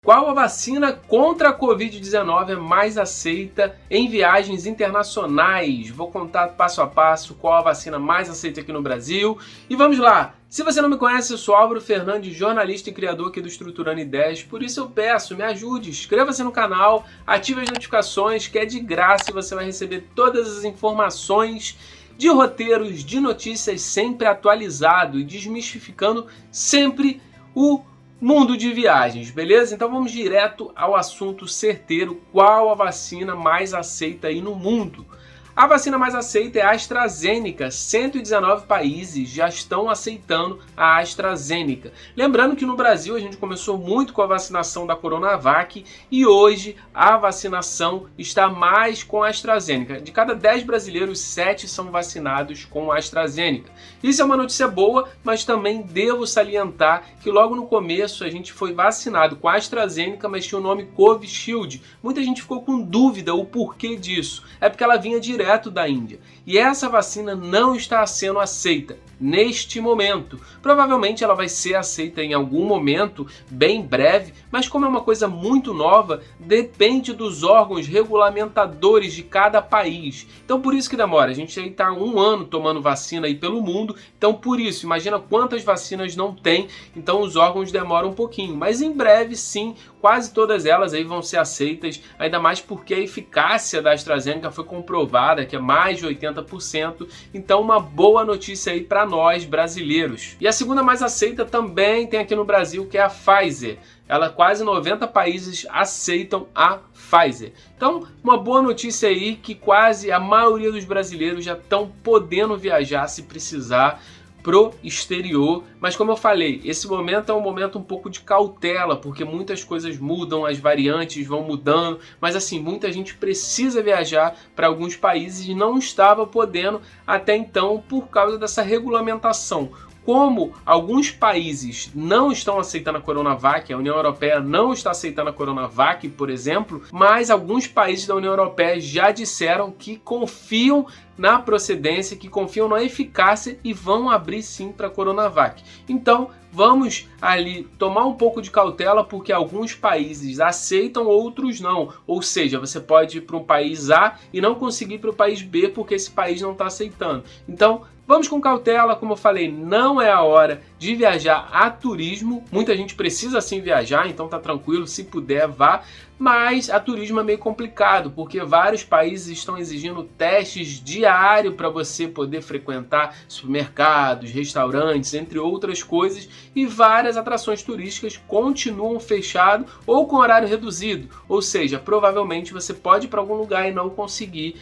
Qual a vacina contra a Covid-19 é mais aceita em viagens internacionais? Vou contar passo a passo qual a vacina mais aceita aqui no Brasil. E vamos lá! Se você não me conhece, eu sou Álvaro Fernandes, jornalista e criador aqui do Estruturando Ideias. Por isso eu peço, me ajude, inscreva-se no canal, ative as notificações, que é de graça e você vai receber todas as informações de roteiros, de notícias sempre atualizado e desmistificando sempre o mundo de viagens, beleza? Então vamos direto ao assunto certeiro. Qual a vacina mais aceita aí no mundo? A vacina mais aceita é a AstraZeneca. 119 países já estão aceitando a AstraZeneca. Lembrando que no Brasil a gente começou muito com a vacinação da Coronavac e hoje a vacinação está mais com a AstraZeneca. De cada 10 brasileiros, 7 são vacinados com a AstraZeneca. Isso é uma notícia boa, mas também devo salientar que logo no começo a gente foi vacinado com a AstraZeneca, mas tinha o nome Covishield. Muita gente ficou com dúvida o porquê disso. É porque ela vinha direto da Índia. E essa vacina não está sendo aceita neste momento. Provavelmente ela vai ser aceita em algum momento, bem breve, mas como é uma coisa muito nova, depende dos órgãos regulamentadores de cada país. Então por isso que demora. A gente aí está 1 ano tomando vacina aí pelo mundo, então por isso, imagina quantas vacinas não tem, então os órgãos demoram um pouquinho. Mas em breve sim, quase todas elas aí vão ser aceitas, ainda mais porque a eficácia da AstraZeneca foi comprovada, que é mais de 80%, então uma boa notícia aí para nós brasileiros. E a segunda mais aceita também tem aqui no Brasil, que é a Pfizer. Ela, quase 90 países aceitam a Pfizer. Então, uma boa notícia aí que quase a maioria dos brasileiros já estão podendo viajar se precisar pro exterior, mas como eu falei, esse momento é um momento um pouco de cautela, porque muitas coisas mudam, as variantes vão mudando, mas assim, muita gente precisa viajar para alguns países e não estava podendo até então por causa dessa regulamentação. Como alguns países não estão aceitando a Coronavac, a União Europeia não está aceitando a Coronavac, por exemplo, mas alguns países da União Europeia já disseram que confiam na procedência, que confiam na eficácia e vão abrir sim para a Coronavac. Então, vamos ali tomar um pouco de cautela, porque alguns países aceitam, outros não. Ou seja, você pode ir para um país A e não conseguir ir para o país B porque esse país não está aceitando. Então, vamos com cautela, como eu falei, não é a hora de viajar a turismo. Muita gente precisa sim viajar, então tá tranquilo, se puder vá. Mas a turismo é meio complicado, porque vários países estão exigindo testes diários para você poder frequentar supermercados, restaurantes, entre outras coisas, e várias atrações turísticas continuam fechadas ou com horário reduzido. Ou seja, provavelmente você pode ir para algum lugar e não conseguir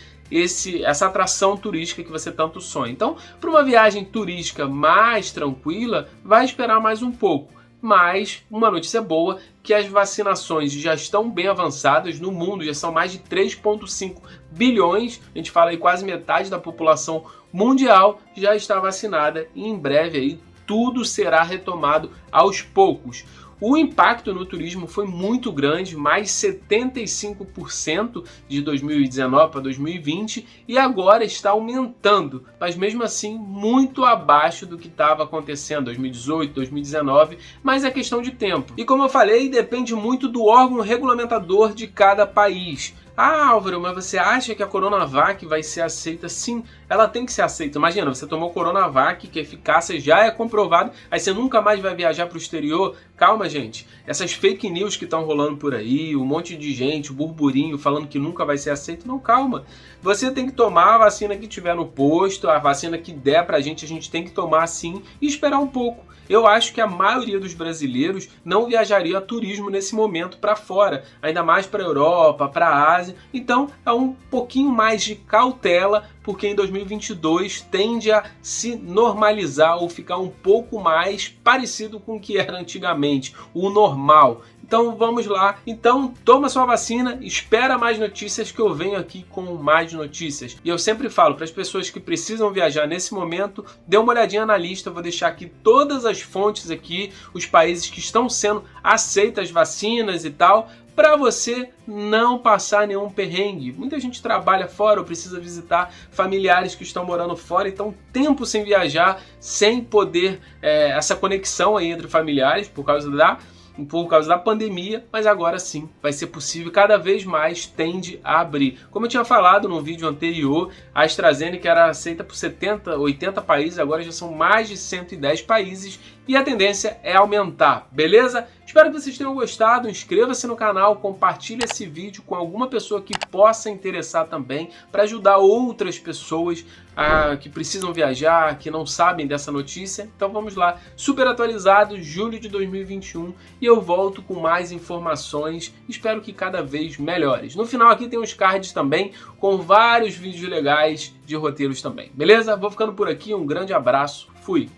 essa atração turística que você tanto sonha. Então, para uma viagem turística mais tranquila, vai esperar mais um pouco. Mas uma notícia boa, que as vacinações já estão bem avançadas no mundo, já são mais de 3,5 bilhões, a gente fala aí quase metade da população mundial já está vacinada e em breve aí tudo será retomado aos poucos. O impacto no turismo foi muito grande, mais 75% de 2019 para 2020 e agora está aumentando, mas mesmo assim muito abaixo do que estava acontecendo em 2018, 2019, mas é questão de tempo. E como eu falei, depende muito do órgão regulamentador de cada país. Ah, Álvaro, mas você acha que a Coronavac vai ser aceita? Sim, ela tem que ser aceita. Imagina, você tomou Coronavac, que a eficácia já é comprovada, aí você nunca mais vai viajar para o exterior. Calma, gente. Essas fake news que estão rolando por aí, um monte de gente, o burburinho falando que nunca vai ser aceito, não, calma. Você tem que tomar a vacina que tiver no posto, a vacina que der pra gente, a gente tem que tomar sim e esperar um pouco. Eu acho que a maioria dos brasileiros não viajaria a turismo nesse momento para fora, ainda mais para a Europa, para a Ásia. Então é um pouquinho mais de cautela, porque em 2022 tende a se normalizar ou ficar um pouco mais parecido com o que era antigamente, o normal. Então vamos lá, então toma sua vacina, espera mais notícias que eu venho aqui com mais notícias. E eu sempre falo para as pessoas que precisam viajar nesse momento, dê uma olhadinha na lista, eu vou deixar aqui todas as fontes aqui, os países que estão sendo aceitas as vacinas e tal, para você não passar nenhum perrengue. Muita gente trabalha fora ou precisa visitar familiares que estão morando fora, então tempo sem viajar, sem poder essa conexão aí entre familiares por causa da por causa da pandemia, mas agora sim vai ser possível, cada vez mais tende a abrir. Como eu tinha falado no vídeo anterior, a AstraZeneca era aceita por 70, 80 países, agora já são mais de 110 países e a tendência é aumentar, beleza? Espero que vocês tenham gostado, inscreva-se no canal, compartilhe esse vídeo com alguma pessoa que possa interessar também, para ajudar outras pessoas que precisam viajar, que não sabem dessa notícia. Então vamos lá, super atualizado, julho de 2021, e eu volto com mais informações, espero que cada vez melhores. No final aqui tem uns cards também, com vários vídeos legais de roteiros também, beleza? Vou ficando por aqui, um grande abraço, fui!